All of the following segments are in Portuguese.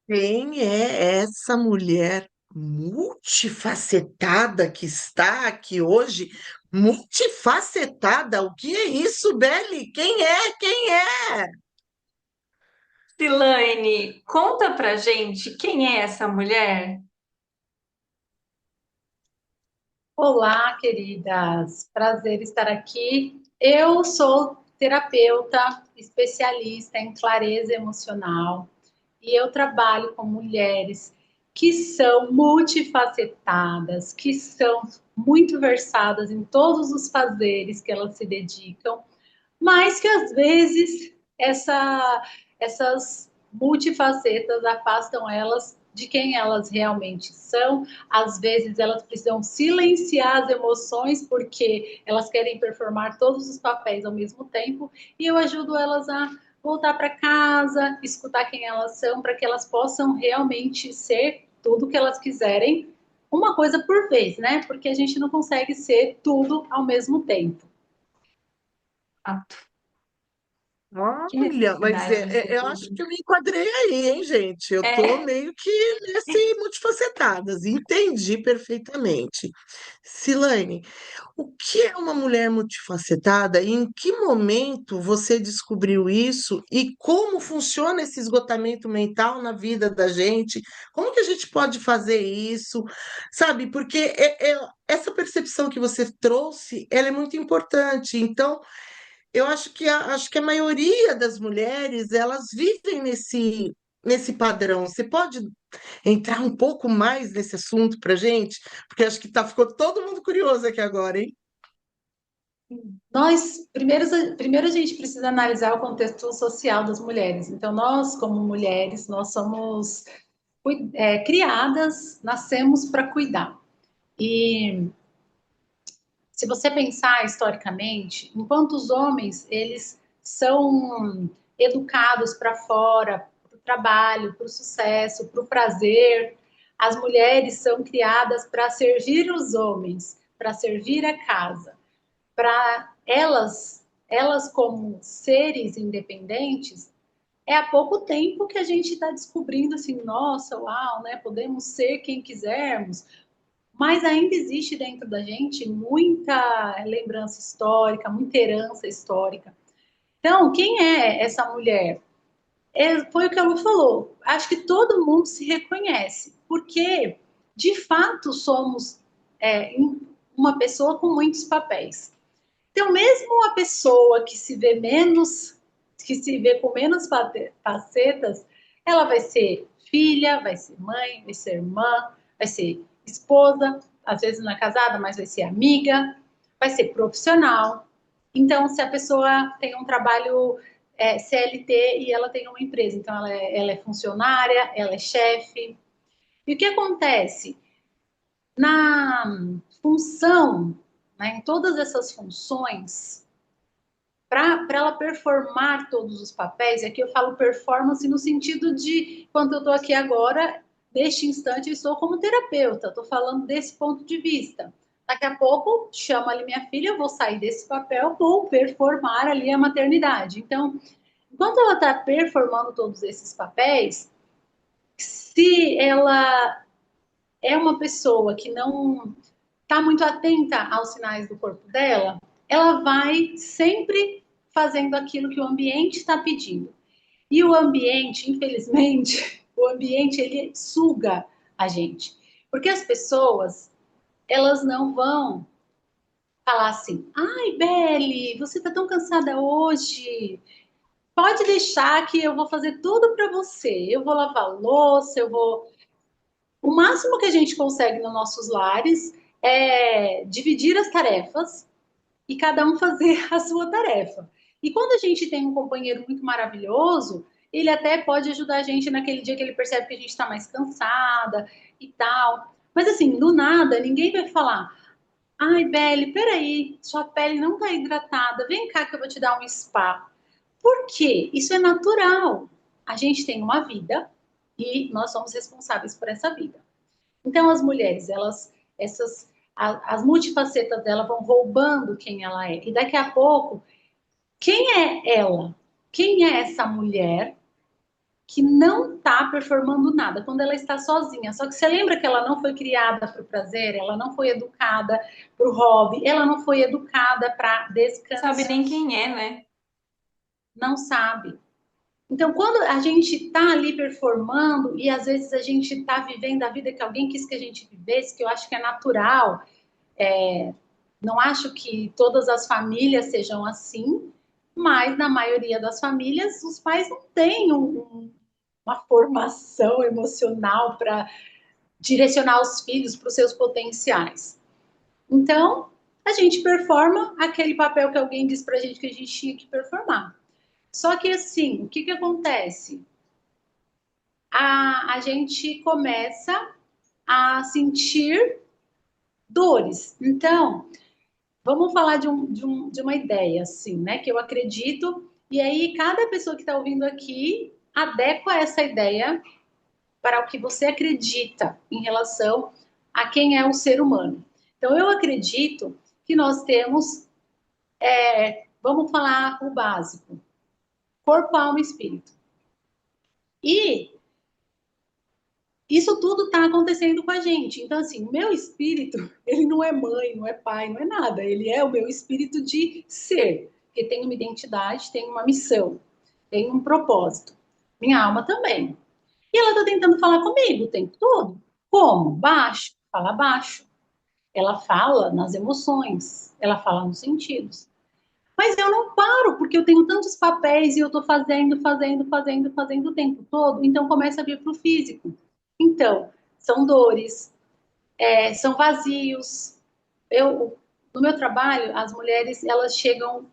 Quem é essa mulher multifacetada que está aqui hoje? Multifacetada? O que é isso, Belle? Quem é? Quem é? Silane, conta pra gente quem é essa mulher? Olá, queridas. Prazer estar aqui. Eu sou terapeuta especialista em clareza emocional e eu trabalho com mulheres que são multifacetadas, que são muito versadas em todos os fazeres que elas se dedicam, mas que às vezes essas multifacetas afastam elas de quem elas realmente são. Às vezes elas precisam silenciar as emoções porque elas querem performar todos os papéis ao mesmo tempo, e eu ajudo elas a voltar para casa, escutar quem elas são, para que elas possam realmente ser tudo que elas quiserem, uma coisa por vez, né? Porque a gente não consegue ser tudo ao mesmo tempo. Ah, que Olha, mas necessidade de ser eu acho tudo. que eu me enquadrei aí, hein, gente? Eu tô É, meio que nesse multifacetadas, entendi perfeitamente. Silane, o que é uma mulher multifacetada e em que momento você descobriu isso e como funciona esse esgotamento mental na vida da gente? Como que a gente pode fazer isso? Sabe, porque essa percepção que você trouxe, ela é muito importante. Então, eu acho que a maioria das mulheres, elas vivem nesse padrão. Você pode entrar um pouco mais nesse assunto para gente? Porque acho que ficou todo mundo curioso aqui agora, hein? Primeiro a gente precisa analisar o contexto social das mulheres. Então, nós, como mulheres, nós somos criadas, nascemos para cuidar. E se você pensar historicamente, enquanto os homens, eles são educados para fora, para o trabalho, para o sucesso, para o prazer, as mulheres são criadas para servir os homens, para servir a casa, para elas como seres independentes, é há pouco tempo que a gente está descobrindo assim, nossa, uau, né? Podemos ser quem quisermos, mas ainda existe dentro da gente muita lembrança histórica, muita herança histórica. Então, quem é essa mulher? Foi o que a Lu falou. Acho que todo mundo se reconhece, porque de fato somos é, uma pessoa com muitos papéis. Então, mesmo a pessoa que se vê menos, que se vê com menos facetas, ela vai ser filha, vai ser mãe, vai ser irmã, vai ser esposa, às vezes não é casada, mas vai ser amiga, vai ser profissional. Então, se a pessoa tem um trabalho CLT e ela tem uma empresa, então ela é funcionária, ela é chefe. E o que acontece? Na função, né, em todas essas funções, para ela performar todos os papéis, e aqui eu falo performance no sentido de, quando eu estou aqui agora, neste instante, eu estou como terapeuta, estou falando desse ponto de vista. Daqui a pouco, chama ali minha filha, eu vou sair desse papel, vou performar ali a maternidade. Então, enquanto ela está performando todos esses papéis, se ela é uma pessoa que não está muito atenta aos sinais do corpo dela, ela vai sempre fazendo aquilo que o ambiente está pedindo. E o ambiente, infelizmente, o ambiente ele suga a gente. Porque as pessoas, elas não vão falar assim: ai, Belle, você está tão cansada hoje. Pode deixar que eu vou fazer tudo para você. Eu vou lavar louça, eu vou. O máximo que a gente consegue nos nossos lares é dividir as tarefas e cada um fazer a sua tarefa. E quando a gente tem um companheiro muito maravilhoso, ele até pode ajudar a gente naquele dia que ele percebe que a gente está mais cansada e tal. Mas assim, do nada, ninguém vai falar: ai, Belle, peraí, sua pele não está hidratada, vem cá que eu vou te dar um spa. Por quê? Isso é natural. A gente tem uma vida e nós somos responsáveis por essa vida. Então, as mulheres, as multifacetas dela vão roubando quem ela é. E daqui a pouco, quem é ela? Quem é essa mulher que não está performando nada, quando ela está sozinha. Só que você lembra que ela não foi criada para o prazer, ela não foi educada para o hobby, ela não foi educada para Sabe descanso, nem quem é, né? não sabe. Então, quando a gente está ali performando e às vezes a gente está vivendo a vida que alguém quis que a gente vivesse, que eu acho que é natural, não acho que todas as famílias sejam assim, mas na maioria das famílias os pais não têm uma formação emocional para direcionar os filhos para os seus potenciais. Então, a gente performa aquele papel que alguém disse para a gente que a gente tinha que performar. Só que assim, o que, que acontece? A gente começa a sentir dores. Então, vamos falar de uma ideia, assim, né? Que eu acredito, e aí cada pessoa que está ouvindo aqui adequa essa ideia para o que você acredita em relação a quem é o ser humano. Então, eu acredito que nós temos, vamos falar o básico: corpo, alma e espírito. E isso tudo está acontecendo com a gente. Então, assim, o meu espírito, ele não é mãe, não é pai, não é nada. Ele é o meu espírito de ser, que tem uma identidade, tem uma missão, tem um propósito. Minha alma também. E ela está tentando falar comigo o tempo todo. Como? Baixo. Fala baixo. Ela fala nas emoções, ela fala nos sentidos. Mas eu não paro, porque eu tenho tantos papéis e eu estou fazendo o tempo todo, então começa a vir para o físico. Então, são dores, são vazios. No meu trabalho, as mulheres, elas chegam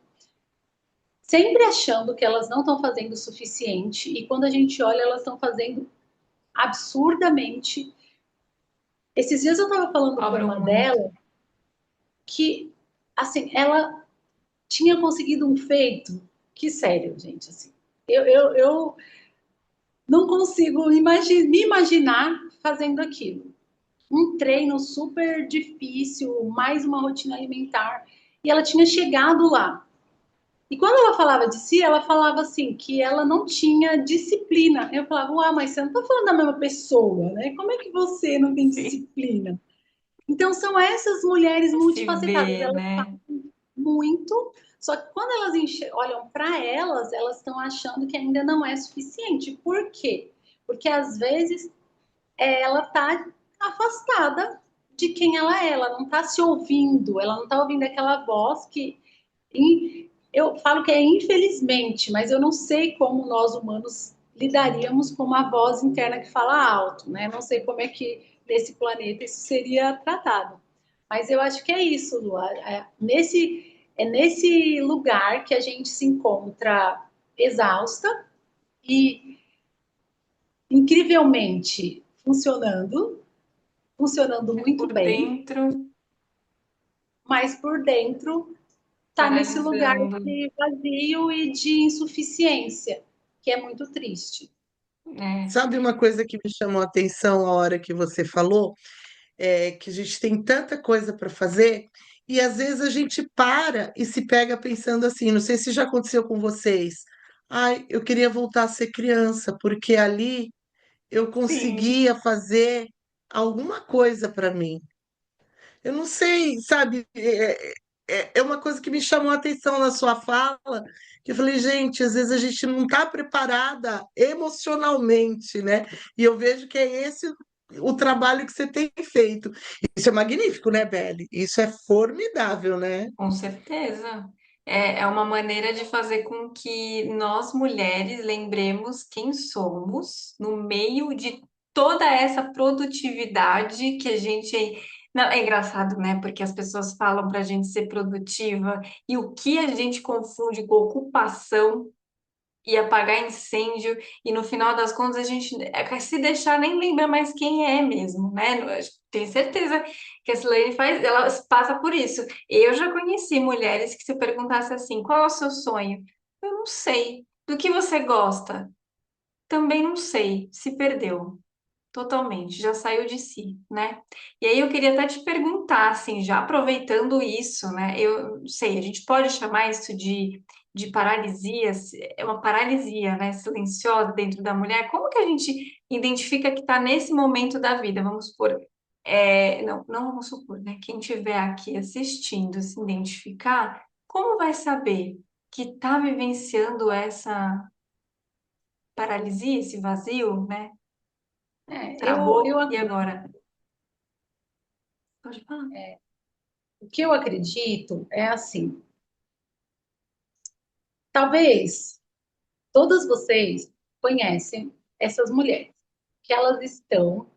sempre achando que elas não estão fazendo o suficiente, e quando a gente olha, elas estão fazendo absurdamente. Esses dias eu estava falando com Cobram uma muito. dela que, assim, ela tinha conseguido um feito que, sério, gente, assim, eu não consigo me imaginar fazendo aquilo. Um treino super difícil, mais uma rotina alimentar, e ela tinha chegado lá. E quando ela falava de si, ela falava assim, que ela não tinha disciplina. Eu falava, mas você não está falando da mesma pessoa, né? Como é que você não tem Sim, disciplina? Então, são essas mulheres se multifacetadas. vê, Elas né? muito, só que quando elas olham para elas, elas estão achando que ainda não é suficiente. Por quê? Porque às vezes ela está afastada de quem ela não está se ouvindo, ela não está ouvindo aquela voz que eu falo que é infelizmente, mas eu não sei como nós humanos lidaríamos com uma voz interna que fala alto, né? Não sei como é que nesse planeta isso seria tratado. Mas eu acho que é isso, Lu. É nesse lugar que a gente se encontra exausta e incrivelmente funcionando muito Por bem, dentro, mas por dentro está nesse lugar paralisando, de vazio e de insuficiência, que é muito triste. né? Sabe uma coisa que me chamou a atenção a hora que você falou? É que a gente tem tanta coisa para fazer e às vezes a gente para e se pega pensando assim, não sei se já aconteceu com vocês. Ai, eu queria voltar a ser criança, porque ali eu Sim, conseguia fazer alguma coisa para mim. Eu não sei, sabe? É uma coisa que me chamou a atenção na sua fala, que eu falei, gente, às vezes a gente não está preparada emocionalmente, né? E eu vejo que é esse o trabalho que você tem feito. Isso é magnífico, né, Belle? Isso é formidável, né? com certeza. É uma maneira de fazer com que nós mulheres lembremos quem somos no meio de toda essa produtividade que a gente. Não, é engraçado, né? Porque as pessoas falam para a gente ser produtiva e o que a gente confunde com ocupação e apagar incêndio, e no final das contas a gente se deixar nem lembra mais quem é mesmo, né? Eu tenho certeza que a Silene faz, ela passa por isso. Eu já conheci mulheres que se perguntasse assim, qual é o seu sonho? Eu não sei. Do que você gosta? Também não sei. Se perdeu. Totalmente, já saiu de si, né? E aí eu queria até te perguntar, assim, já aproveitando isso, né? Eu não sei, a gente pode chamar isso de de paralisia, é uma paralisia, né, silenciosa dentro da mulher, como que a gente identifica que está nesse momento da vida? Vamos supor, não vamos supor, né? Quem estiver aqui assistindo, se identificar, como vai saber que está vivenciando essa paralisia, esse vazio, né? Eu, Travou e agora? Pode falar. o que eu acredito é assim, talvez todas vocês conhecem essas mulheres, que elas estão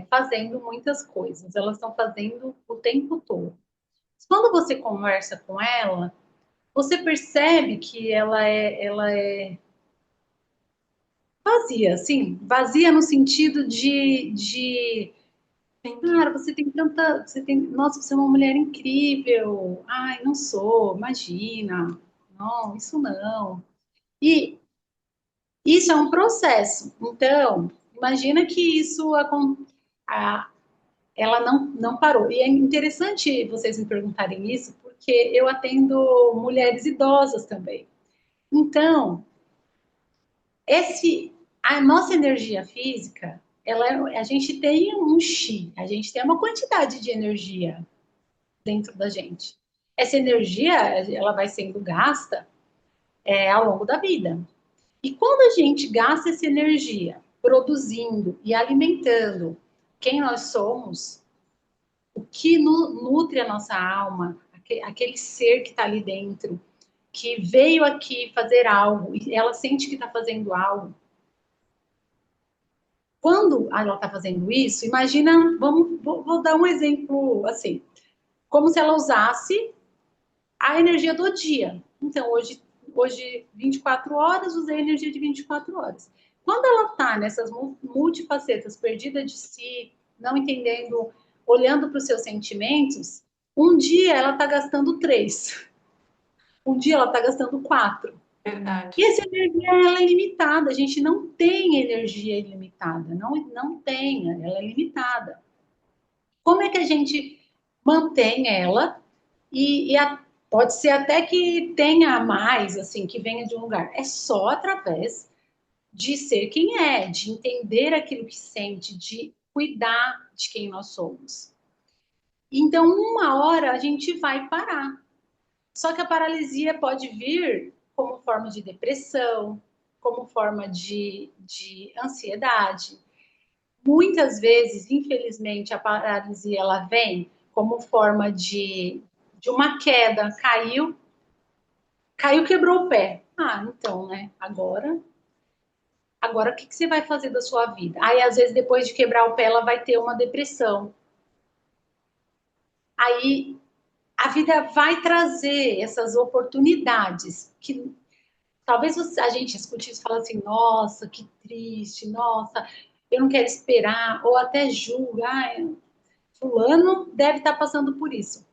fazendo muitas coisas, elas estão fazendo o tempo todo. Quando você conversa com ela, você percebe que ela é vazia, assim, vazia no sentido de Entendi. cara, você tem tanta, você tem, nossa, você é uma mulher incrível. Ai, não sou, imagina. Não, isso não. E isso é um processo. Então, imagina que a- ela não parou. E é interessante vocês me perguntarem isso, porque eu atendo mulheres idosas também. Então, esse, a nossa energia física, a gente tem um chi, a gente tem uma quantidade de energia dentro da gente. Essa energia, ela vai sendo gasta ao longo da vida. E quando a gente gasta essa energia produzindo e alimentando quem nós somos, o que nutre a nossa alma, aquele ser que está ali dentro, que veio aqui fazer algo e ela sente que está fazendo algo. Quando ela está fazendo isso, imagina, vou dar um exemplo assim, como se ela usasse a energia do dia. Então, hoje 24 horas, usei a energia de 24 horas. Quando ela está nessas multifacetas, perdida de si, não entendendo, olhando para os seus sentimentos, um dia ela está gastando 3, um dia ela está gastando 4. Verdade. E essa energia ela é limitada, a gente não tem energia ilimitada, não tem, ela é limitada. Como é que a gente mantém ela pode ser até que tenha mais, assim, que venha de um lugar. É só através de ser quem é, de entender aquilo que sente, de cuidar de quem nós somos. Então, uma hora a gente vai parar. Só que a paralisia pode vir como forma de depressão, como forma de ansiedade. Muitas vezes, infelizmente, a paralisia ela vem como forma de uma queda, caiu, quebrou o pé. Ah, então, né? Agora o que você vai fazer da sua vida? Aí, às vezes, depois de quebrar o pé, ela vai ter uma depressão. Aí, a vida vai trazer essas oportunidades que talvez a gente escute isso e fale assim, nossa, que triste, nossa, eu não quero esperar, ou até julga, fulano deve estar passando por isso.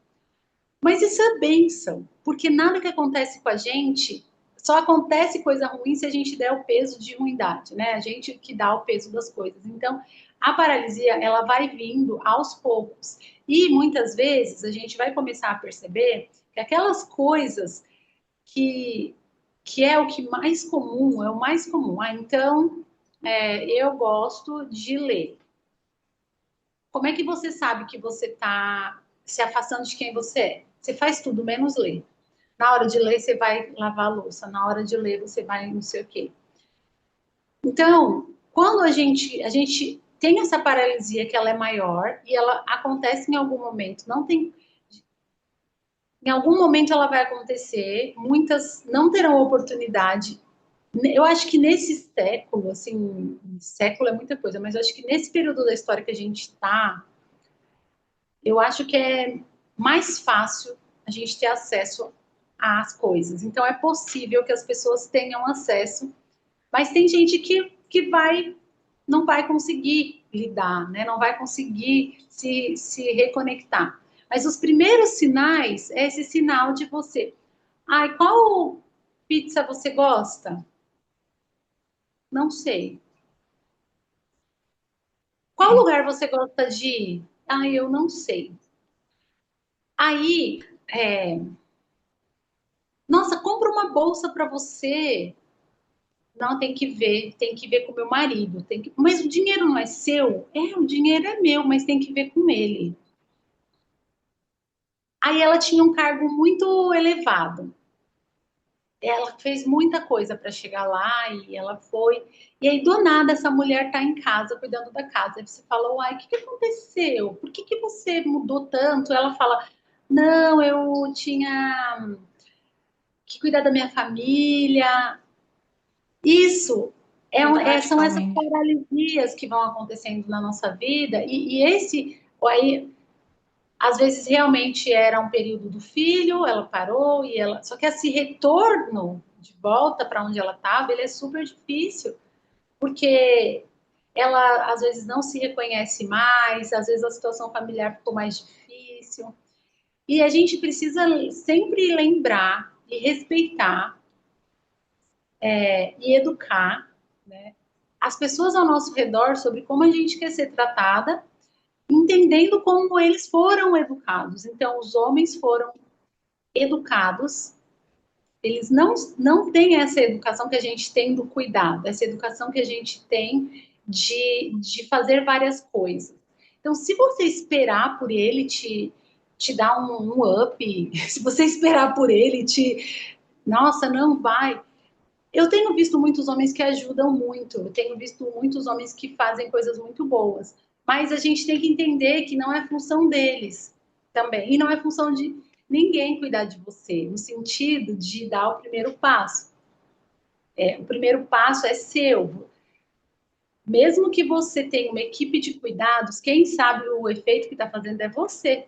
Mas isso é bênção, porque nada que acontece com a gente só acontece coisa ruim se a gente der o peso de ruindade, né? A gente que dá o peso das coisas. Então, a paralisia, ela vai vindo aos poucos. E muitas vezes a gente vai começar a perceber que aquelas coisas que, que é o que mais comum, é o mais comum. Ah, então, eu gosto de ler. Como é que você sabe que você está se afastando de quem você é? Você faz tudo menos ler. Na hora de ler, você vai lavar a louça. Na hora de ler, você vai não sei o quê. Então, quando a gente tem essa paralisia que ela é maior e ela acontece em algum momento, não tem, em algum momento ela vai acontecer, muitas não terão oportunidade. Eu acho que nesse século, assim, século é muita coisa, mas eu acho que nesse período da história que a gente está, eu acho que é mais fácil a gente ter acesso às coisas. Então, é possível que as pessoas tenham acesso, mas tem gente que não vai conseguir lidar, né? Não vai conseguir se reconectar. Mas os primeiros sinais é esse sinal de você. Ai, qual pizza você gosta? Não sei. Qual Sim. lugar você gosta de ir? Ai, eu não sei. Aí, nossa, compra uma bolsa para você. Não, tem que ver com o meu marido. Mas o dinheiro não é seu? É, o dinheiro é meu, mas tem que ver com ele. Aí ela tinha um cargo muito elevado. Ela fez muita coisa para chegar lá e ela foi. E aí, do nada, essa mulher está em casa, cuidando da casa. Aí você fala, uai, o que aconteceu? Por que você mudou tanto? Ela fala, não, eu tinha que cuidar da minha família. Isso são essas Praticamente. paralisias que vão acontecendo na nossa vida, aí, às vezes realmente era um período do filho, ela parou e ela. Só que esse retorno de volta para onde ela estava, ele é super difícil, porque ela às vezes não se reconhece mais, às vezes a situação familiar ficou mais difícil. E a gente precisa sempre lembrar e respeitar e educar, né, as pessoas ao nosso redor sobre como a gente quer ser tratada, entendendo como eles foram educados. Então, os homens foram educados, eles não têm essa educação que a gente tem do cuidado, essa educação que a gente tem de fazer várias coisas. Então, se você esperar por ele te dar um up, se você esperar por ele nossa, não vai. Eu tenho visto muitos homens que ajudam muito, eu tenho visto muitos homens que fazem coisas muito boas, mas a gente tem que entender que não é função deles também, e não é função de ninguém cuidar de você, no sentido de dar o primeiro passo. O primeiro passo é seu. Mesmo que você tenha uma equipe de cuidados, quem sabe o efeito que está fazendo é você.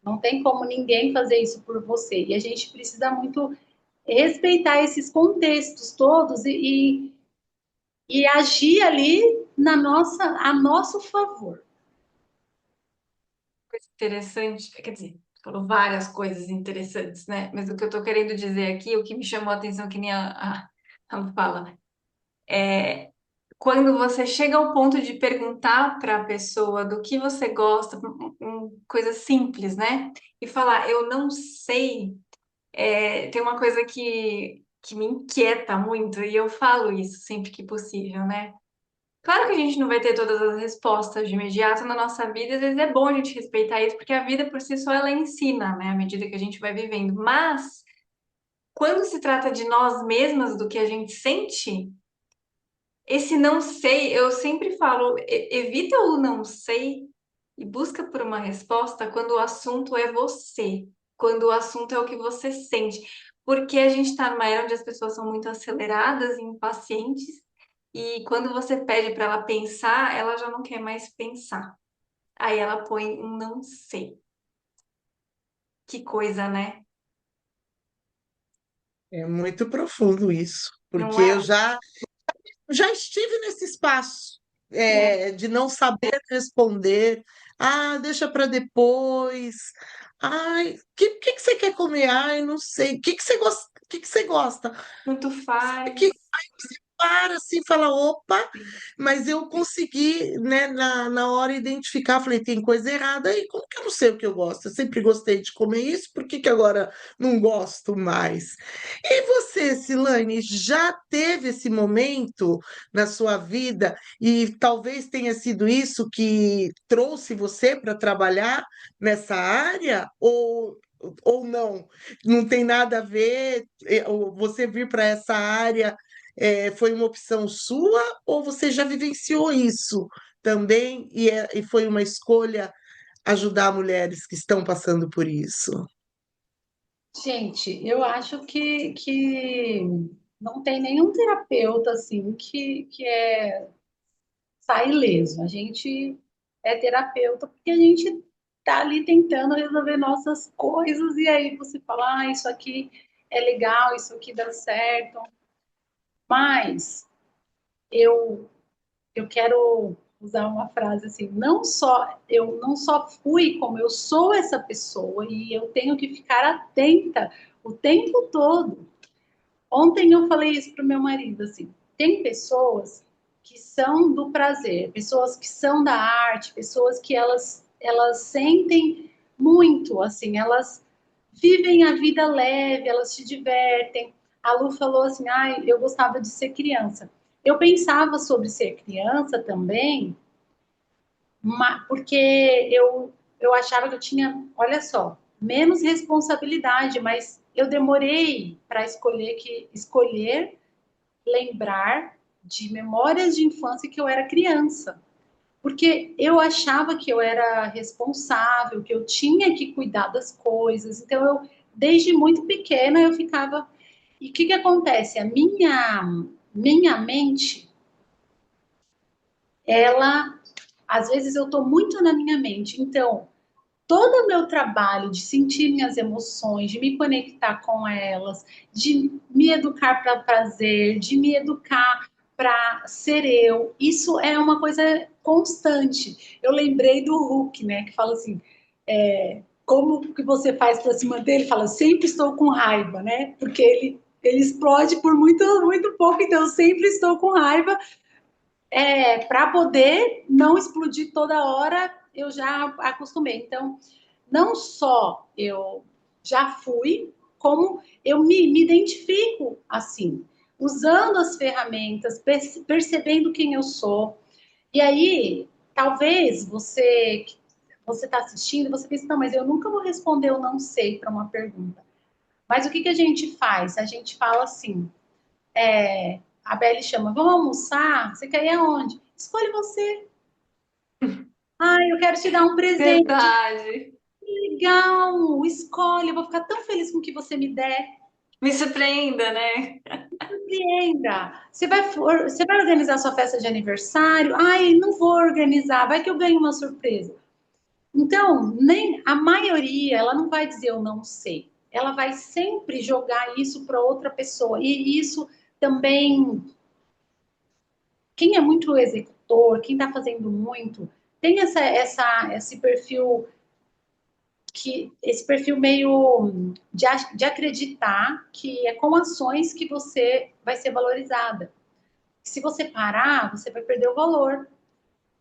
Não tem como ninguém fazer isso por você. E a gente precisa muito respeitar esses contextos todos e agir ali a nosso favor. Coisa interessante, quer dizer, falou várias coisas interessantes, né? Mas o que eu tô querendo dizer aqui, o que me chamou a atenção, que nem a Lu fala, é quando você chega ao ponto de perguntar para a pessoa do que você gosta, coisa simples, né? E falar, eu não sei, tem uma coisa que me inquieta muito, e eu falo isso sempre que possível, né? Claro que a gente não vai ter todas as respostas de imediato na nossa vida, às vezes é bom a gente respeitar isso, porque a vida por si só ela ensina, né, à medida que a gente vai vivendo. Mas quando se trata de nós mesmas, do que a gente sente, esse não sei, eu sempre falo, evita o não sei e busca por uma resposta quando o assunto é você, quando o assunto é o que você sente. Porque a gente está numa era onde as pessoas são muito aceleradas e impacientes, e quando você pede para ela pensar, ela já não quer mais pensar. Aí ela põe um não sei. Que coisa, né? É muito profundo isso, Não porque é? já estive nesse espaço É de não saber responder. Ah, deixa para depois. Ai, que você quer comer? Ai, não sei. O que você gosta? Que você gosta? tanto Que faz. para assim, fala, opa, mas eu consegui, né, na hora identificar, falei, tem coisa errada aí, como que eu não sei o que eu gosto? Eu sempre gostei de comer isso, por que que agora não gosto mais? E você, Silane, já teve esse momento na sua vida e talvez tenha sido isso que trouxe você para trabalhar nessa área ou não? Não tem nada a ver, ou você vir para essa área foi uma opção sua ou você já vivenciou isso também e foi uma escolha ajudar mulheres que estão passando por isso? Gente, eu acho que não tem nenhum terapeuta assim sai ileso. A gente é terapeuta porque a gente tá ali tentando resolver nossas coisas e aí você fala, ah, isso aqui é legal, isso aqui dá certo. Mas eu eu quero usar uma frase assim, eu não só fui como eu sou essa pessoa e eu tenho que ficar atenta o tempo todo. Ontem eu falei isso para o meu marido assim, tem pessoas que são do prazer, pessoas que são da arte, pessoas que elas sentem muito, assim, elas vivem a vida leve, elas se divertem. a Lu falou assim, ai, eu gostava de ser criança. Eu pensava sobre ser criança também, porque eu achava que eu tinha, olha só, menos responsabilidade, mas eu demorei para escolher lembrar de memórias de infância que eu era criança. Porque eu achava que eu era responsável, que eu tinha que cuidar das coisas. Então, desde muito pequena, eu ficava. E o que acontece? Minha mente, ela. Às vezes eu estou muito na minha mente. Então, todo o meu trabalho de sentir minhas emoções, de me conectar com elas, de me educar para prazer, de me educar para ser eu, isso é uma coisa constante. Eu lembrei do Hulk, né, que fala assim, como que você faz para se manter? Ele fala, sempre estou com raiva, né, porque ele explode por muito, muito pouco, então eu sempre estou com raiva, para poder não explodir toda hora, eu já acostumei. Então, não só eu já fui, como eu me identifico assim, usando as ferramentas, percebendo quem eu sou. E aí, talvez você está assistindo, você pensa, não, mas eu nunca vou responder eu não sei para uma pergunta. Mas o que a gente faz? A gente fala assim, a Belle chama, vamos almoçar? Você quer ir aonde? Escolhe você. Ah, eu quero te dar um presente. Verdade. Legal, escolhe, eu vou ficar tão feliz com o que você me der. Me surpreenda, né? Surpreenda. Você vai organizar sua festa de aniversário? Ai, não vou organizar, vai que eu ganho uma surpresa. Então, nem a maioria, ela não vai dizer eu não sei. Ela vai sempre jogar isso para outra pessoa. E isso também, quem é muito executor, quem está fazendo muito, tem esse perfil esse perfil meio de acreditar que é com ações que você vai ser valorizada. Se você parar, você vai perder o valor.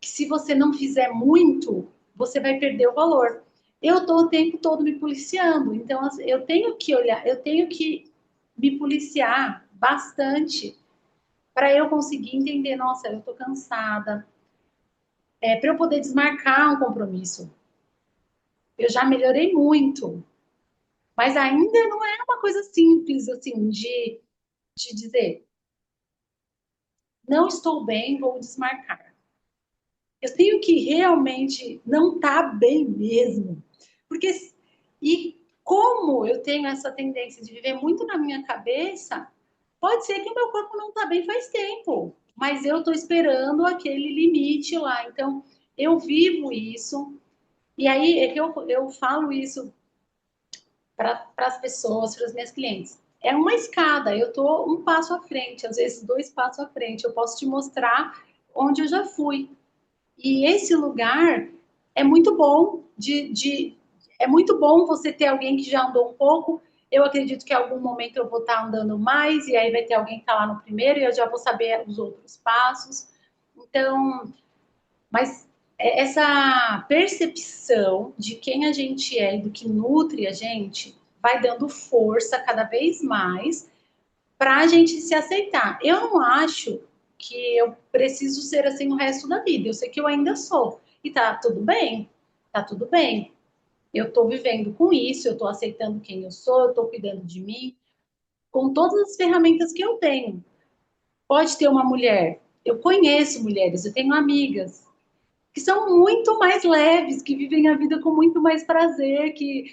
Que se você não fizer muito, você vai perder o valor. Eu estou o tempo todo me policiando, então eu tenho que olhar, eu tenho que me policiar bastante para eu conseguir entender, nossa, eu estou cansada, para eu poder desmarcar um compromisso. Eu já melhorei muito, mas ainda não é uma coisa simples assim de dizer, não estou bem, vou desmarcar. Eu tenho que realmente não estar bem mesmo. Porque, e como eu tenho essa tendência de viver muito na minha cabeça, pode ser que o meu corpo não está bem faz tempo, mas eu estou esperando aquele limite lá. Então, eu vivo isso, e aí é que eu falo isso para as pessoas, para as minhas clientes. É uma escada, eu estou um passo à frente, às vezes dois passos à frente. Eu posso te mostrar onde eu já fui. E esse lugar é muito bom é muito bom você ter alguém que já andou um pouco. Eu acredito que em algum momento eu vou estar andando mais, e aí vai ter alguém que está lá no primeiro, e eu já vou saber os outros passos. Então, mas essa percepção de quem a gente é e do que nutre a gente vai dando força cada vez mais para a gente se aceitar. Eu não acho que eu preciso ser assim o resto da vida. Eu sei que eu ainda sou. E tá tudo bem. Tá tudo bem. Eu tô vivendo com isso, eu tô aceitando quem eu sou, eu tô cuidando de mim, com todas as ferramentas que eu tenho. Pode ter uma mulher. Eu conheço mulheres, eu tenho amigas que são muito mais leves, que vivem a vida com muito mais prazer, e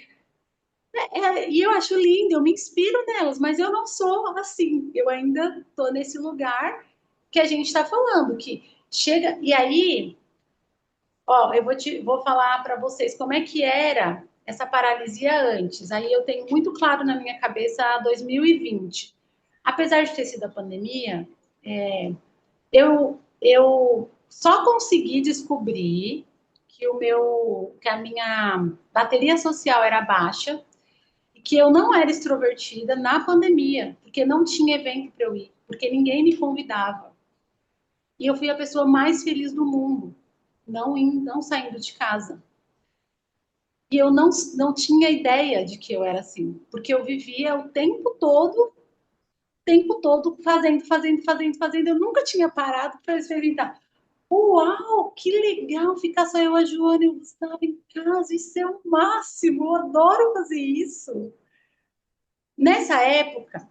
eu acho lindo, eu me inspiro nelas, mas eu não sou assim. Eu ainda estou nesse lugar que a gente está falando, que chega. E aí, ó, vou falar para vocês como é que era essa paralisia antes. Aí eu tenho muito claro na minha cabeça 2020. Apesar de ter sido a pandemia, eu só consegui descobrir que a minha bateria social era baixa, que eu não era extrovertida na pandemia, porque não tinha evento para eu ir, porque ninguém me convidava. E eu fui a pessoa mais feliz do mundo, não saindo de casa. E eu não tinha ideia de que eu era assim, porque eu vivia o tempo todo tempo todo fazendo, fazendo, fazendo, fazendo. Eu nunca tinha parado para experimentar. Uau, que legal ficar só eu, a Joana e o Gustavo em casa. Isso é o máximo. Eu adoro fazer isso. Nessa época,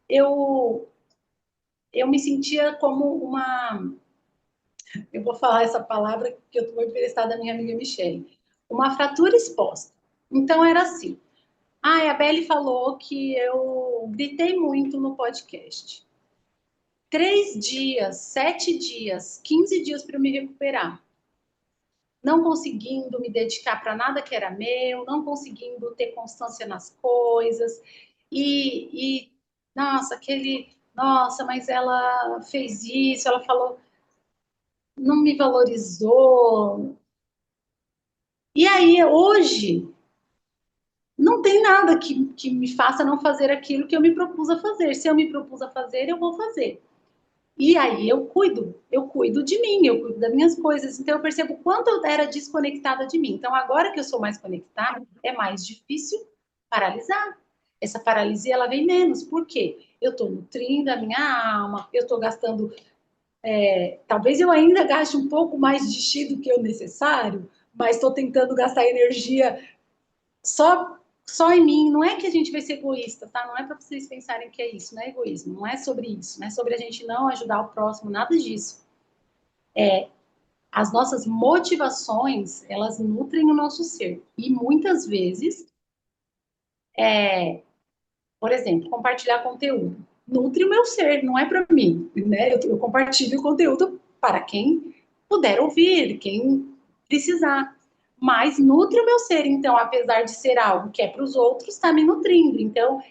eu, eu me sentia como uma. Eu vou falar essa palavra que eu vou emprestar da minha amiga Michelle. Uma fratura exposta. Então era assim. Ah, a Belle falou que eu gritei muito no podcast. 3 dias, 7 dias, 15 dias para eu me recuperar. Não conseguindo me dedicar para nada que era meu, não conseguindo ter constância nas coisas. Nossa, nossa, mas ela fez isso, ela falou, não me valorizou. E aí, hoje, não tem nada que me faça não fazer aquilo que eu me propus a fazer. Se eu me propus a fazer, eu vou fazer. E aí eu cuido de mim, eu cuido das minhas coisas. Então eu percebo quanto eu era desconectada de mim. Então agora que eu sou mais conectada, é mais difícil paralisar. Essa paralisia ela vem menos. Por quê? Eu estou nutrindo a minha alma, eu estou gastando. Talvez eu ainda gaste um pouco mais de chi do que o necessário, mas estou tentando gastar energia só só em mim. Não é que a gente vai ser egoísta, tá? Não é para vocês pensarem que é isso, não é egoísmo, não é sobre isso, não é sobre a gente não ajudar o próximo, nada disso. As nossas motivações, elas nutrem o nosso ser. E muitas vezes, por exemplo, compartilhar conteúdo nutre o meu ser, não é para mim, né? Eu compartilho o conteúdo para quem puder ouvir, quem precisar. Mas nutre o meu ser, então, apesar de ser algo que é para os outros, está me nutrindo. Então,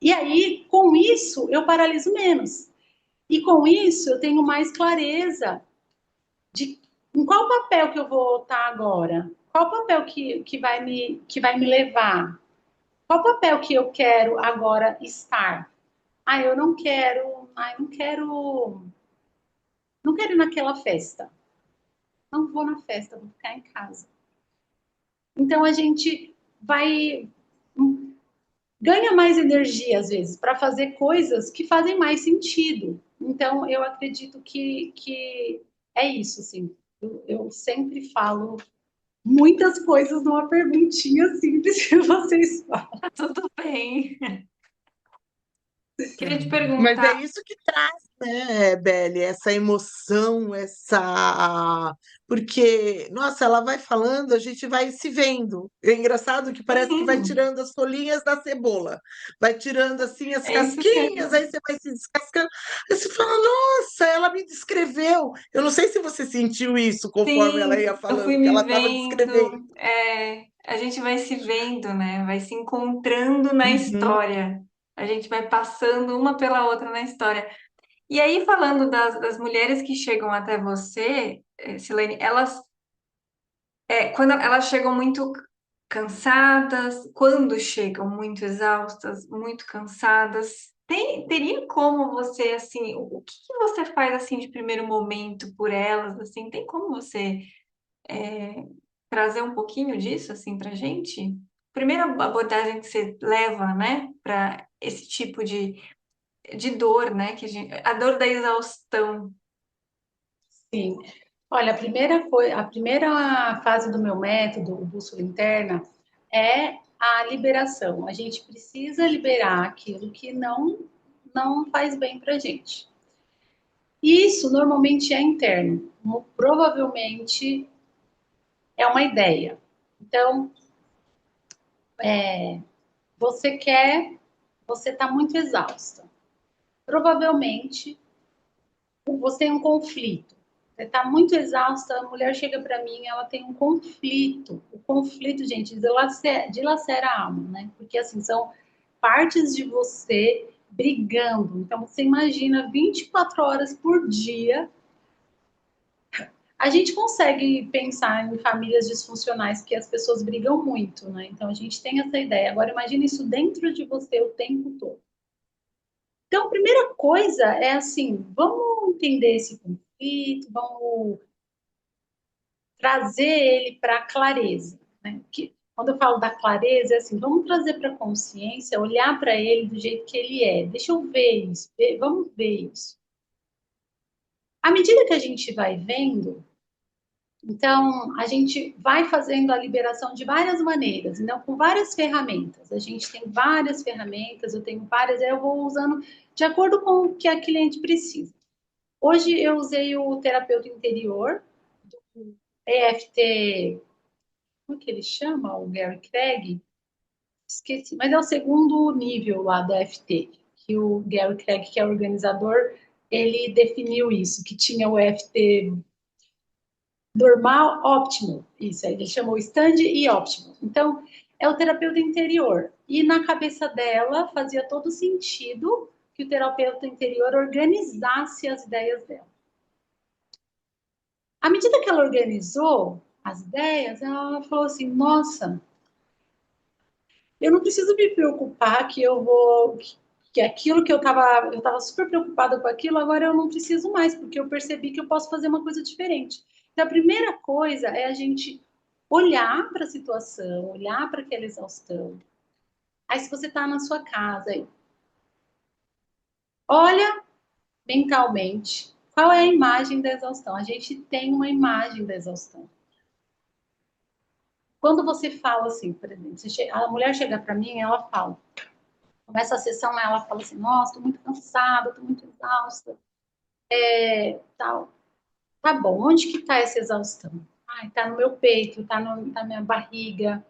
e aí, com isso, eu paraliso menos. E com isso, eu tenho mais clareza de em qual papel que eu vou estar agora. Qual papel que vai me levar? Qual papel que eu quero agora estar? Eu não quero, não quero ir naquela festa. Não vou na festa, vou ficar em casa. Então a gente vai ganha mais energia, às vezes, para fazer coisas que fazem mais sentido. Então, eu acredito que é isso, assim. Eu sempre falo muitas coisas numa perguntinha simples que vocês falam. Tá tudo bem. Queria te Mas é perguntar, isso que traz, né, Belle, essa emoção, essa. Porque, nossa, ela vai falando, a gente vai se vendo. É engraçado que parece que vai sim, tirando as folhinhas da cebola, vai tirando assim as é isso casquinhas, mesmo. aí você vai se descascando. Aí você fala, nossa, ela me descreveu. Eu não sei se você sentiu isso conforme ela ia Sim, eu fui falando, que ela me estava descrevendo. vendo, a gente vai se vendo, né? Vai se encontrando na Uhum. história. A gente vai passando uma pela outra na história. E aí, falando das mulheres que chegam até você, Silene, quando elas chegam muito cansadas, quando chegam muito exaustas, muito cansadas, teria como você, assim, o que que você faz, assim, de primeiro momento por elas, assim, tem como você trazer um pouquinho disso, assim, pra gente? Primeira abordagem que você leva, né, para esse tipo de dor, né, a dor da exaustão. Sim. Olha, a primeira fase do meu método, o bússola interna, é a liberação. A gente precisa liberar aquilo que não faz bem para gente. E isso normalmente é interno. Provavelmente é uma ideia. Então, você quer, você está muito exausta. Provavelmente você tem um conflito. Você está muito exausta, a mulher chega para mim, ela tem um conflito. O conflito, gente, dilacera a alma, né? Porque assim, são partes de você brigando. Então você imagina 24 horas por dia. A gente consegue pensar em famílias disfuncionais que as pessoas brigam muito, né? Então a gente tem essa ideia. Agora imagine isso dentro de você o tempo todo. Então, a primeira coisa é assim, vamos entender esse conflito, vamos trazer ele para a clareza. Né? Quando eu falo da clareza, é assim, vamos trazer para a consciência, olhar para ele do jeito que ele é. Deixa eu ver isso, vamos ver isso. À medida que a gente vai vendo, então a gente vai fazendo a liberação de várias maneiras, então com várias ferramentas. A gente tem várias ferramentas, eu tenho várias, aí eu vou usando de acordo com o que a cliente precisa. Hoje eu usei o terapeuta interior, EFT, como é que ele chama? O Gary Craig? Esqueci, mas é o segundo nível lá da FT, que o Gary Craig, que é o organizador, ele definiu isso, que tinha o FT normal, óptimo, isso, aí ele chamou stand e óptimo. Então, é o terapeuta interior. E na cabeça dela fazia todo sentido que o terapeuta interior organizasse as ideias dela. À medida que ela organizou as ideias, ela falou assim: nossa, eu não preciso me preocupar que eu vou, que aquilo que eu tava super preocupada com aquilo, agora eu não preciso mais, porque eu percebi que eu posso fazer uma coisa diferente. Então, a primeira coisa é a gente olhar para a situação, olhar para aquela exaustão. Aí, se você está na sua casa, aí, olha mentalmente qual é a imagem da exaustão. A gente tem uma imagem da exaustão. Quando você fala assim, por exemplo, a mulher chega para mim e ela fala, começa a sessão, ela fala assim, nossa, estou muito cansada, estou muito exausta, tal. Tá bom, onde que está essa exaustão? Ai, tá no meu peito, tá na minha barriga,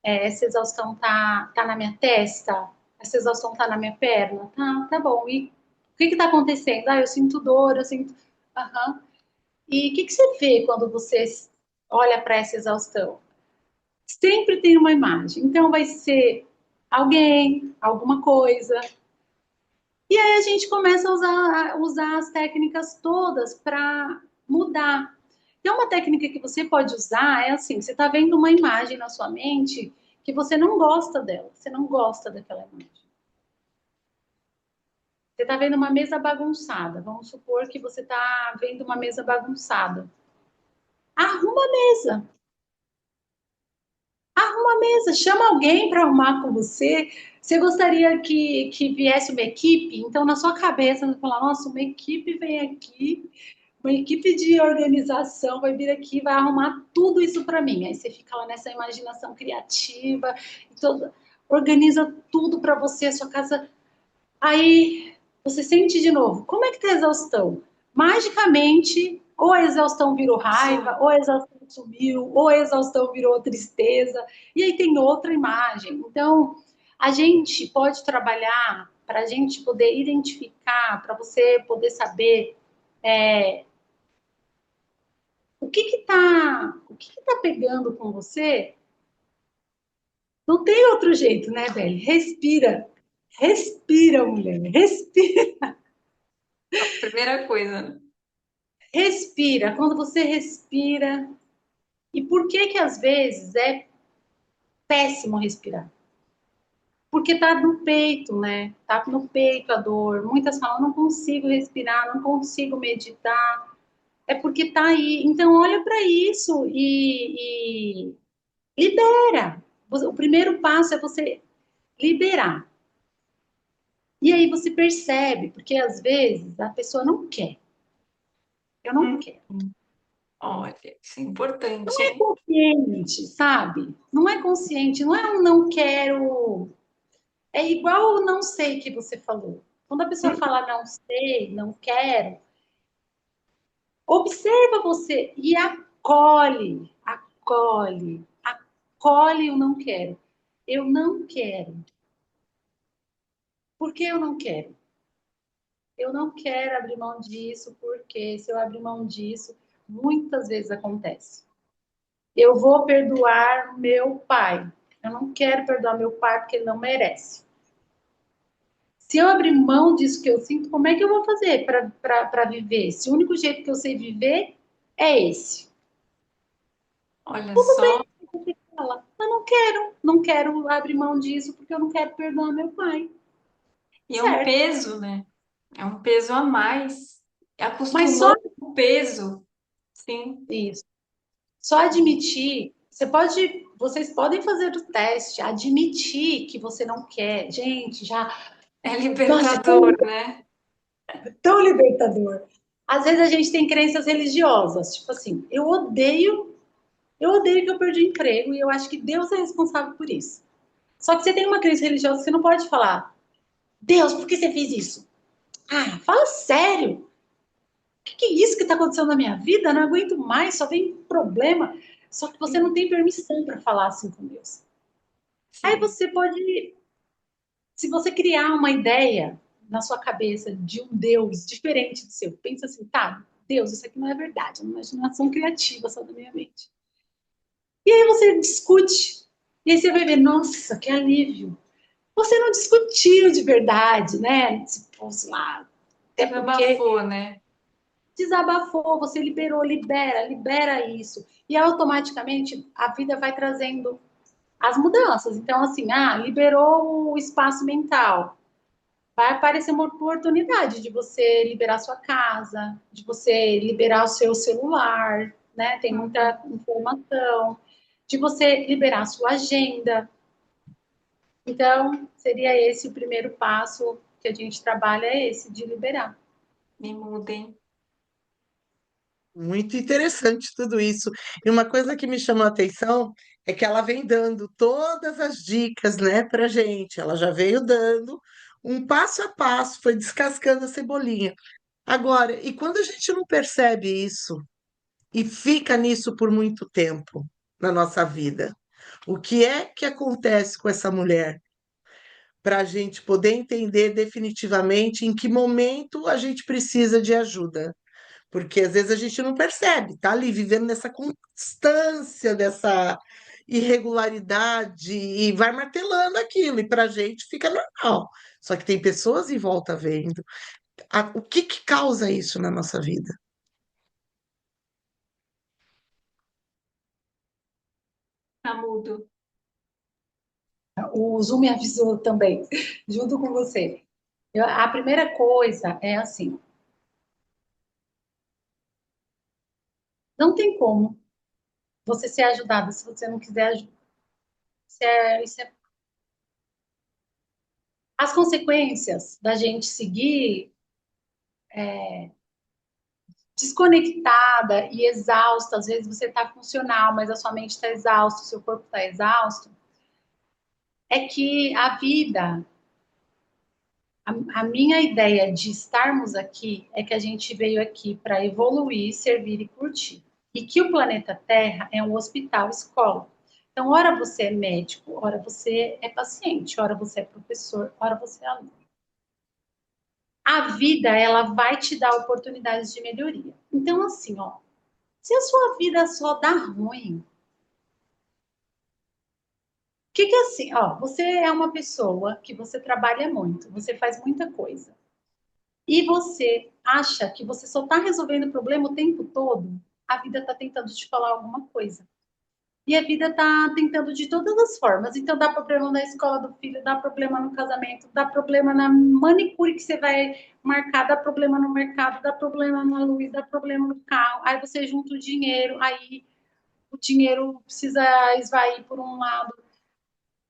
essa exaustão tá na minha testa, essa exaustão tá na minha perna, tá bom. E o que que tá acontecendo? Ah, eu sinto dor, eu sinto... Aham. E o que que você vê quando você olha para essa exaustão? Sempre tem uma imagem. Então vai ser alguém, alguma coisa. E aí a gente começa a usar as técnicas todas para mudar. Então, uma técnica que você pode usar é assim: você está vendo uma imagem na sua mente que você não gosta dela, você não gosta daquela imagem. Você está vendo uma mesa bagunçada. Vamos supor que você está vendo uma mesa bagunçada. Arruma a mesa. Arruma a mesa. Chama alguém para arrumar com você. Você gostaria que viesse uma equipe? Então, na sua cabeça, você fala: nossa, uma equipe vem aqui, uma equipe de organização vai vir aqui, vai arrumar tudo isso para mim. Aí você fica lá nessa imaginação criativa, organiza tudo para você, a sua casa. Aí você sente de novo, como é que tá a exaustão? Magicamente, ou a exaustão virou raiva, Sim. ou a exaustão sumiu, ou a exaustão virou tristeza, e aí tem outra imagem. Então, a gente pode trabalhar para a gente poder identificar, para você poder saber o que que tá pegando com você. Não tem outro jeito, né, velho? Respira. Respira, mulher. Respira. Primeira coisa, né? Respira. Quando você respira. E por que que às vezes é péssimo respirar? Porque tá no peito, né? Tá no peito a dor. Muitas falam, não consigo respirar, não consigo meditar. É porque tá aí. Então, olha para isso e libera. O primeiro passo é você liberar. E aí você percebe, porque às vezes a pessoa não quer. Eu não Hum, quero. Olha, isso é importante, Não é hein? consciente, sabe? Não é consciente, não é um não quero. É igual o não sei que você falou. Quando a pessoa Hum, fala não sei, não quero, observa você e acolhe, acolhe, acolhe o não quero. Eu não quero. Por que eu não quero? Eu não quero abrir mão disso, porque se eu abrir mão disso, muitas vezes acontece. Eu vou perdoar meu pai. Eu não quero perdoar meu pai porque ele não merece. Se eu abrir mão disso que eu sinto, como é que eu vou fazer para viver? Se o único jeito que eu sei viver é esse. Olha Tudo só. bem, você fala, mas não quero abrir mão disso porque eu não quero perdoar meu pai. E é um Certo. peso, né? É um peso a mais. Mas só Acostumou com o peso. Sim. isso, só admitir. vocês podem fazer o teste, admitir que você não quer. Gente, já, É nossa, é libertador, né? tão libertador. Às vezes a gente tem crenças religiosas, tipo assim, eu odeio que eu perdi o emprego e eu acho que Deus é responsável por isso. Só que você tem uma crença religiosa que você não pode falar, Deus, por que você fez isso? Ah, fala sério. O que é isso que está acontecendo na minha vida? Não aguento mais, só vem problema. Só que você não Sim, tem permissão para falar assim com Deus. Aí sim. você pode, se você criar uma ideia na sua cabeça de um Deus diferente do seu, pensa assim, tá, Deus, isso aqui não é verdade, é uma imaginação criativa só da minha mente. E aí você discute, e aí você vai ver, nossa, que alívio. Você não discutiu de verdade, né? Se fosse lá, até porque Desabafou, né? desabafou, você liberou, libera isso. E automaticamente a vida vai trazendo as mudanças. Então, assim, liberou o espaço mental. Vai aparecer uma oportunidade de você liberar sua casa, de você liberar o seu celular, né? Tem Uhum. muita informação, de você liberar a sua agenda. Então, seria esse o primeiro passo que a gente trabalha, é esse, de liberar. Me mudem. Muito interessante tudo isso. E uma coisa que me chamou a atenção é que ela vem dando todas as dicas, né, para gente. Ela já veio dando um passo a passo, foi descascando a cebolinha. Agora, e quando a gente não percebe isso e fica nisso por muito tempo na nossa vida, o que é que acontece com essa mulher? Para a gente poder entender definitivamente em que momento a gente precisa de ajuda. Porque às vezes a gente não percebe, tá ali vivendo nessa constância dessa irregularidade e vai martelando aquilo, e para a gente fica normal. Só que tem pessoas em volta vendo. O que que causa isso na nossa vida? Tá mudo. O Zoom me avisou também, junto com você. A primeira coisa é assim: não tem como você ser ajudado se você não quiser ajuda. As consequências da gente seguir desconectada e exausta, às vezes você está funcional, mas a sua mente está exausta, o seu corpo está exausto, é que a vida, a minha ideia de estarmos aqui é que a gente veio aqui para evoluir, servir e curtir. E que o planeta Terra é um hospital escola. Então, ora você é médico, ora você é paciente, ora você é professor, ora você é aluno. A vida, ela vai te dar oportunidades de melhoria. Então, assim, ó, se a sua vida só dá ruim, o que que é assim, ó, você é uma pessoa que você trabalha muito, você faz muita coisa. E você acha que você só está resolvendo o problema o tempo todo, a vida está tentando te falar alguma coisa. E a vida está tentando de todas as formas. Então, dá problema na escola do filho, dá problema no casamento, dá problema na manicure que você vai marcar, dá problema no mercado, dá problema na luz, dá problema no carro. Aí você junta o dinheiro, aí o dinheiro precisa esvair por um lado.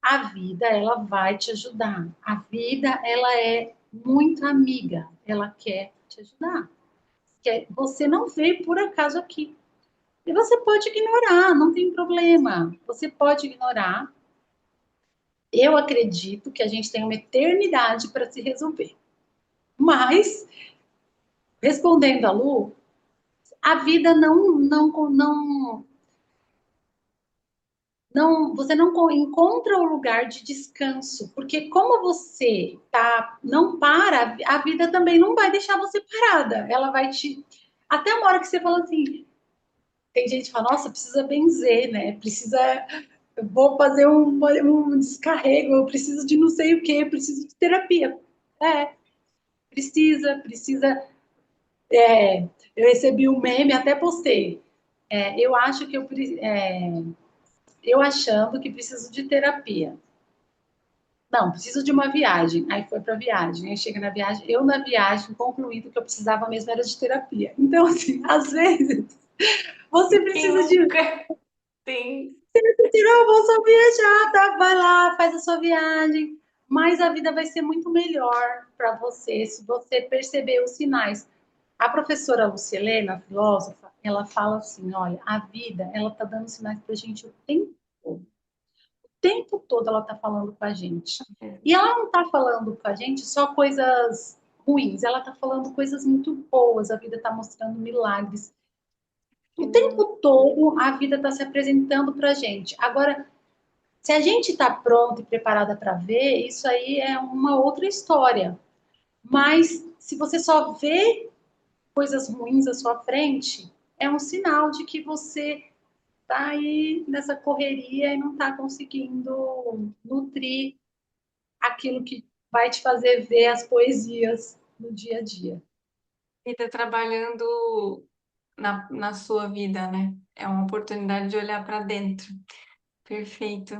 A vida, ela vai te ajudar. A vida, ela é muito amiga. Ela quer te ajudar. Você não veio por acaso aqui. E você pode ignorar, não tem problema. Você pode ignorar. Eu acredito que a gente tem uma eternidade para se resolver. Mas, respondendo a Lu, a vida você não encontra o lugar de descanso, porque como você não para, a vida também não vai deixar você parada. Ela vai te até uma hora que você fala assim, tem gente que fala, nossa, precisa benzer, né? Eu vou fazer um descarrego, eu preciso de não sei o que, preciso de terapia. É, precisa. Eu recebi um meme, até postei. Eu acho que eu achando que preciso de terapia. Não, preciso de uma viagem. Aí foi para viagem. Aí chega na viagem, eu na viagem concluído que eu precisava mesmo era de terapia. Então, assim, às vezes você Quem precisa de nunca tem? Tirou, vou só viajar, tá? Vai lá, faz a sua viagem. Mas a vida vai ser muito melhor para você se você perceber os sinais. A professora Lucilena, a filósofa, ela fala assim: olha, a vida, ela tá dando sinais para a gente o tempo todo. O tempo todo ela tá falando com a gente. E ela não tá falando com a gente só coisas ruins, ela tá falando coisas muito boas. A vida tá mostrando milagres. O Hum, tempo todo a vida está se apresentando para a gente. Agora, se a gente está pronta e preparada para ver, isso aí é uma outra história. Mas se você só vê coisas ruins à sua frente, é um sinal de que você está aí nessa correria e não está conseguindo nutrir aquilo que vai te fazer ver as poesias no dia a dia. e tá trabalhando na sua vida, né? É uma oportunidade de olhar para dentro. Perfeito.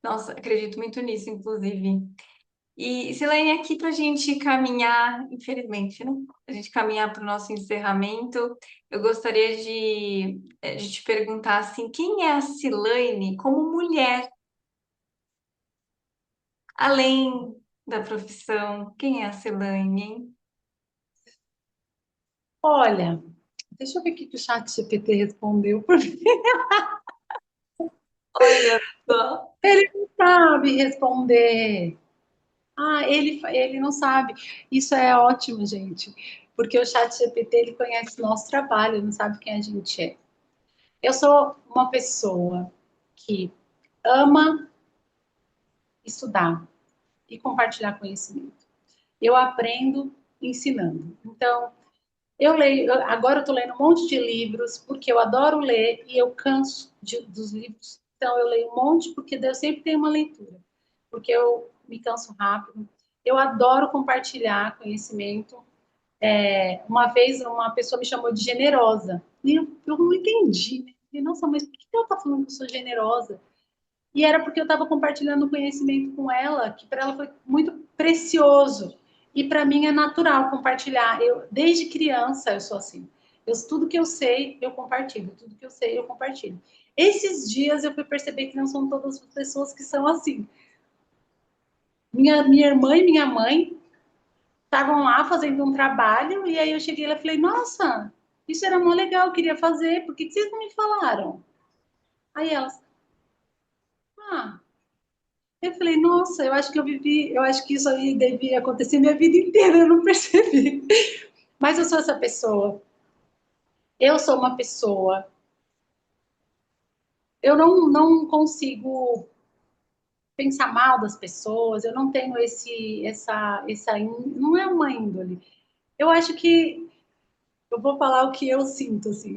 Nossa, acredito muito nisso, inclusive. E, Silene, aqui para a gente caminhar, infelizmente, né? A gente caminhar para o nosso encerramento, eu gostaria de te perguntar assim, quem é a Silene como mulher, além da profissão? Quem é a Silene, hein? Olha, deixa eu ver o que o chat GPT respondeu. Olha só. Ele não sabe responder. Ah, ele não sabe. Isso é ótimo, gente, porque o chat GPT ele conhece o nosso trabalho, não sabe quem a gente é. Eu sou uma pessoa que ama estudar e compartilhar conhecimento. Eu aprendo ensinando. Então, agora eu estou lendo um monte de livros, porque eu adoro ler e eu canso dos livros. Então, eu leio um monte, porque eu sempre tenho uma leitura, porque eu me canso rápido. Eu adoro compartilhar conhecimento. Uma vez uma pessoa me chamou de generosa, e eu não entendi. Né? Falei, nossa, mas por que ela está falando que eu sou generosa? E era porque eu estava compartilhando conhecimento com ela, que para ela foi muito precioso. E para mim é natural compartilhar. Eu, desde criança, eu sou assim. Tudo que eu sei, eu compartilho. Tudo que eu sei, eu compartilho. Esses dias eu fui perceber que não são todas as pessoas que são assim. Minha irmã e minha mãe estavam lá fazendo um trabalho, e aí eu cheguei lá e falei, nossa, isso era mó legal, eu queria fazer, por que vocês não me falaram? Aí elas, ah, eu falei, nossa, eu acho que eu acho que isso aí devia acontecer minha vida inteira, eu não percebi. Mas eu sou essa pessoa. Eu sou uma pessoa. Eu não consigo pensar mal das pessoas, eu não tenho não é uma índole. Eu acho que, eu vou falar o que eu sinto, assim,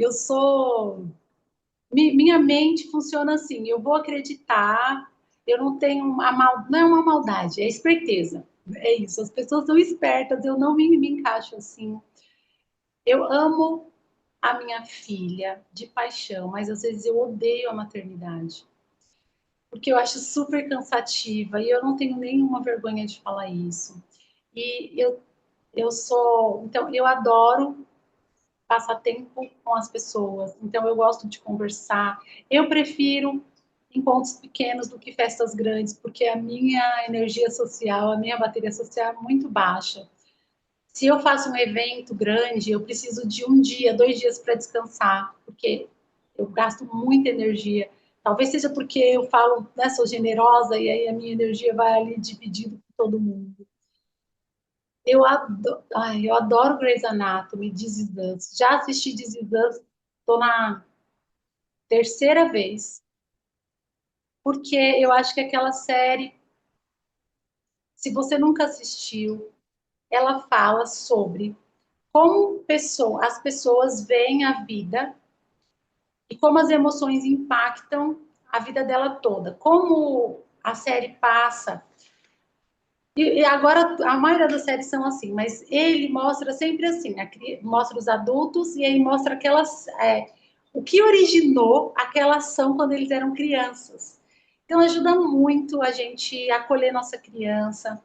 minha mente funciona assim, eu vou acreditar, eu não tenho não é uma maldade, é esperteza. É isso, as pessoas são espertas, eu não me encaixo assim. Eu amo a minha filha de paixão, mas às vezes eu odeio a maternidade, porque eu acho super cansativa e eu não tenho nenhuma vergonha de falar isso. E então, eu adoro passar tempo com as pessoas. Então, eu gosto de conversar. Eu prefiro encontros pequenos do que festas grandes, porque a minha energia social, a minha bateria social é muito baixa. Se eu faço um evento grande, eu preciso de um dia, 2 dias para descansar, porque eu gasto muita energia. Talvez seja porque eu falo, né, sou generosa e aí a minha energia vai ali dividindo com todo mundo. Eu adoro Grey's Anatomy, This Is Us. Já assisti This Is Us, tô na terceira vez, porque eu acho que aquela série, se você nunca assistiu, ela fala sobre como as pessoas veem a vida e como as emoções impactam a vida dela toda. Como a série passa. E agora a maioria das séries são assim, mas ele mostra sempre assim, mostra os adultos e aí mostra o que originou aquela ação quando eles eram crianças. Então ajuda muito a gente acolher nossa criança.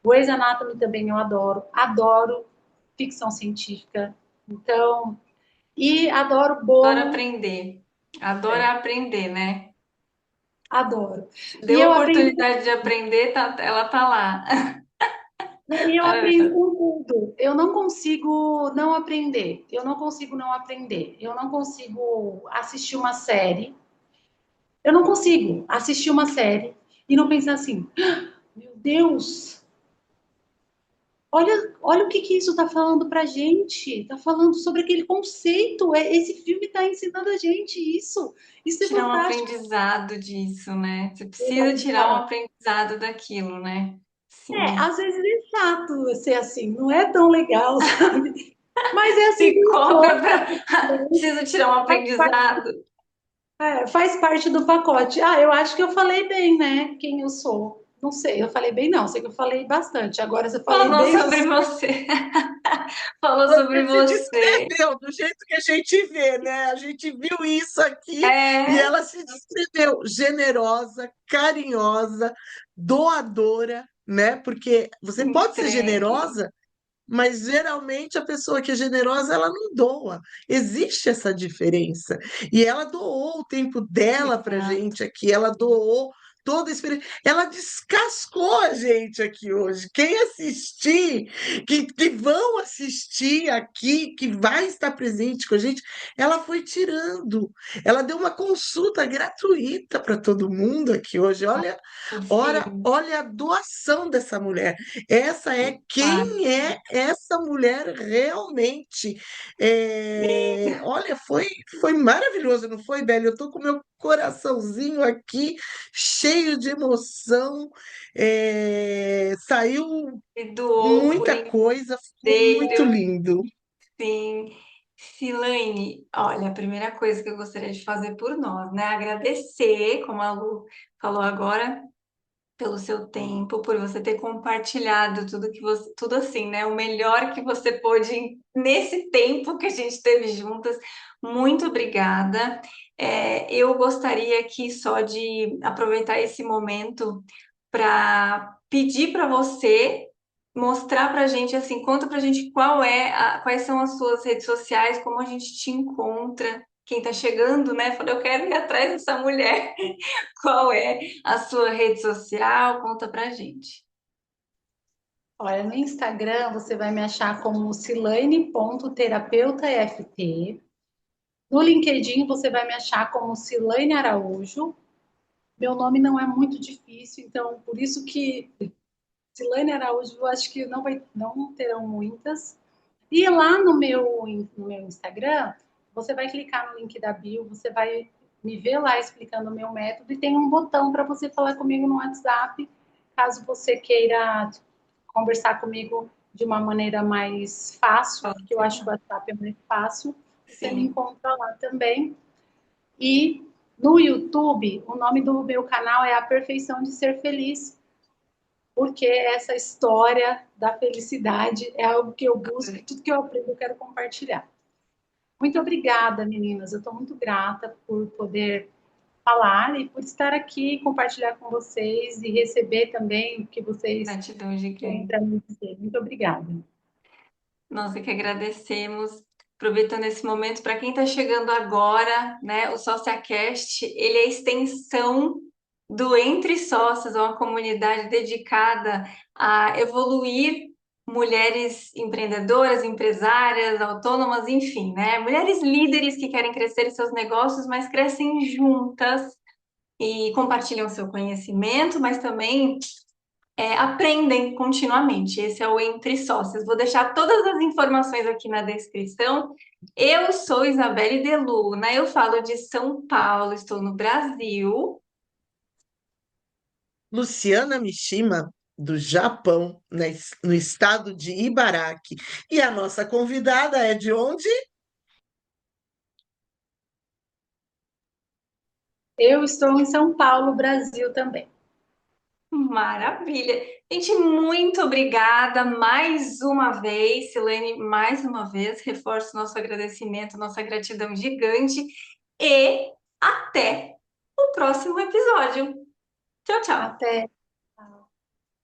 Grey's Anatomy também eu adoro ficção científica. Então, e adoro Adoro bolo. aprender. Adoro É, aprender, né? Adoro. E Deu eu aprendi, oportunidade de aprender, ela tá lá. e eu aprendi Maravilhoso. com tudo. Eu não consigo não aprender. Eu não consigo não aprender. Eu não consigo assistir uma série. Eu não consigo assistir uma série e não pensar assim, meu Deus, olha o que que isso está falando para gente. Está falando sobre aquele conceito. Esse filme está ensinando a gente isso. Isso é Tirar um fantástico. aprendizado disso, né? Você precisa tirar um aprendizado daquilo, né? Sim. Às vezes é chato ser assim, não é tão legal, sabe? Mas é assim Se que compra funciona. para. Preciso tirar um Faz parte, aprendizado. faz parte do pacote. Ah, eu acho que eu falei bem, né? Quem eu sou. Não sei, eu falei bem, não. Sei que eu falei bastante. Agora, se eu falei Falou bem, sobre você. Falou sobre Você se você. descreveu do jeito que a gente vê, né? A gente viu isso aqui e É, ela se descreveu generosa, carinhosa, doadora, né? Porque você pode ser entregue. generosa, mas geralmente a pessoa que é generosa, ela não doa. Existe essa diferença. E ela doou o tempo dela para Exato. gente aqui, ela doou toda a experiência. Ela descascou a gente aqui hoje. Quem assistir, que vão assistir aqui, que vai estar presente com a gente, ela foi tirando. Ela deu uma consulta gratuita para todo mundo aqui hoje. Olha, Sim, olha a doação dessa mulher. Essa é claro. quem é essa mulher realmente. Olha, foi maravilhoso, não foi, Beli? Eu estou com meu coraçãozinho aqui cheio de emoção. Saiu Se doou por muita coisa, ficou muito inteiro. lindo. Sim. Silaine, olha, a primeira coisa que eu gostaria de fazer por nós, né? Agradecer, como a Lu falou agora, pelo seu tempo, por você ter compartilhado tudo que você, tudo assim, né? O melhor que você pôde nesse tempo que a gente teve juntas. Muito obrigada. Eu gostaria aqui só de aproveitar esse momento para pedir para você mostrar para a gente assim, conta para a gente quais são as suas redes sociais, como a gente te encontra. Quem está chegando, né? Falou, eu quero ir atrás dessa mulher. Qual é a sua rede social? Conta pra gente. Olha, no Instagram você vai me achar como silane.terapeutaeft. No LinkedIn você vai me achar como Silane Araújo. Meu nome não é muito difícil, então por isso que Silane Araújo, eu acho que não terão muitas. E lá no meu Instagram, você vai clicar no link da bio, você vai me ver lá explicando o meu método e tem um botão para você falar comigo no WhatsApp, caso você queira conversar comigo de uma maneira mais fácil, Pode porque eu ser. acho que o WhatsApp é mais fácil. Você me Sim, encontra lá também. E no YouTube, o nome do meu canal é A Perfeição de Ser Feliz, porque essa história da felicidade é algo que eu busco, tudo que eu aprendo eu quero compartilhar. Muito obrigada, meninas. Eu estou muito grata por poder falar e por estar aqui, compartilhar com vocês e receber também o que vocês gratidão têm gigante. para me dizer. Muito obrigada. Nós é que agradecemos. Aproveitando esse momento, para quem está chegando agora, né, o SóciaCast, ele é a extensão do Entre Sócios, é uma comunidade dedicada a evoluir mulheres empreendedoras, empresárias, autônomas, enfim, né? Mulheres líderes que querem crescer em seus negócios, mas crescem juntas e compartilham seu conhecimento, mas também aprendem continuamente. Esse é o Entre Sócios. Vou deixar todas as informações aqui na descrição. Eu sou Isabelle Deluna, eu falo de São Paulo, estou no Brasil. Luciana Mishima, do Japão, no estado de Ibaraki. E a nossa convidada é de onde? Eu estou em São Paulo, Brasil também. Maravilha. Gente, muito obrigada mais uma vez, Silene, mais uma vez, reforço nosso agradecimento, nossa gratidão gigante e até o próximo episódio. Tchau, tchau. Até